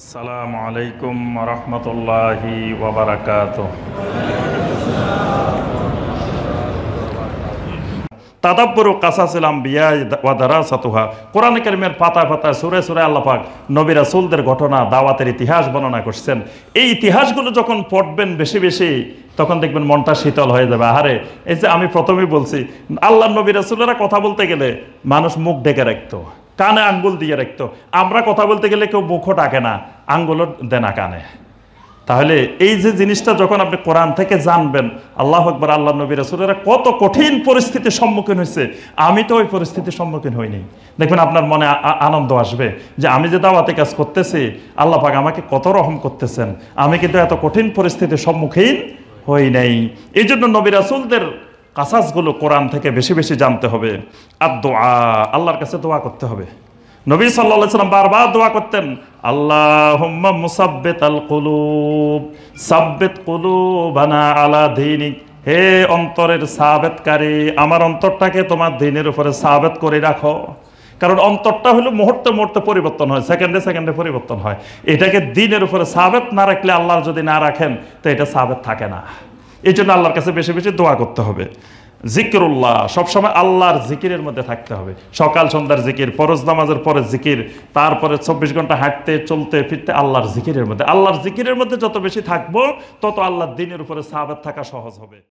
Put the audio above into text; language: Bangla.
আসসালামু আলাইকুম ওয়া রাহমাতুল্লাহি ওয়া বারাকাতুহু। তাদাব্বুরু কাসাসিল আমবিয়া ওয়া দারাসাতুহা। কোরআনে কারীমের পাতায় পাতায় সূরা সূরা আল্লাহ পাক নবী রাসূলদের ঘটনা, দাওয়াতের ইতিহাস বর্ণনা করছেন। এই ইতিহাসগুলো যখন পড়বেন বেশি বেশি, তখন দেখবেন মনটা শীতল হয়ে যাবে। আহারে, এই যে আমি প্রথমেই বলছি, আল্লাহর নবী রাসূলেরা কথা বলতে গেলে মানুষ মুখ ঢেকে রাখতো, কানে আঙ্গুল দিয়ে রাখতো। আমরা কথা বলতে গেলে কেউ মুখও ডাকে না, আঙ্গুলও দেনা কানে। তাহলে এই যে জিনিসটা যখন আপনি কোরআন থেকে জানবেন, আল্লাহু আকবার, আল্লাহ নবী রাসূলেরা কত কঠিন পরিস্থিতির সম্মুখীন হয়েছে, আমি তো ওই পরিস্থিতির সম্মুখীন হইনি। দেখবেন আপনার মনে আনন্দ আসবে যে আমি যে দাওয়াতে কাজ করতেছি, আল্লাহ পাক আমাকে কত রহম করতেছেন, আমি কিন্তু এত কঠিন পরিস্থিতির সম্মুখীন হই নাই। এই জন্য নবী রাসূলদের কাসাসগুলো কোরআন থেকে বেশি বেশি জানতে হবে। আর দোয়া, আল্লাহর কাছে দোয়া করতে হবে। নবী সাল্লাল্লাহু আলাইহি ওয়াসাল্লাম বারবার দোয়া করতেন, আল্লাহুম্মা মুসাব্বিতাল কুলুব সাব্বিত কুলুবানা আলা দীনিক। হে অন্তরের সাবেতকারী, আমার অন্তরটাকে তোমার দ্বীনের উপরে সাবেত করে রাখো। কারণ অন্তরটা হলো মুহূর্তে মুহূর্তে পরিবর্তন হয়, সেকেন্ডে সেকেন্ডে পরিবর্তন হয়। এটাকে দ্বীনের উপরে সাবেত না রাখলে, আল্লাহর যদি না রাখেন, তো এটা সাবেত থাকে না। এই জন্য আল্লাহর কাছে বেশি বেশি দোয়া করতে হবে। জিকিরুল্লাহ, সবসময় আল্লাহর জিকিরের মধ্যে থাকতে হবে। সকাল সন্ধ্যার জিকির, ফরজ নামাজের পরে জিকির, তারপরে 24 ঘন্টা হাঁটতে চলতে ফিরতে আল্লাহর জিকিরের মধ্যে। আল্লাহর জিকিরের মধ্যে যত বেশি থাকবো, তত আল্লাহর দ্বীনের উপরে সাবেত থাকা সহজ হবে।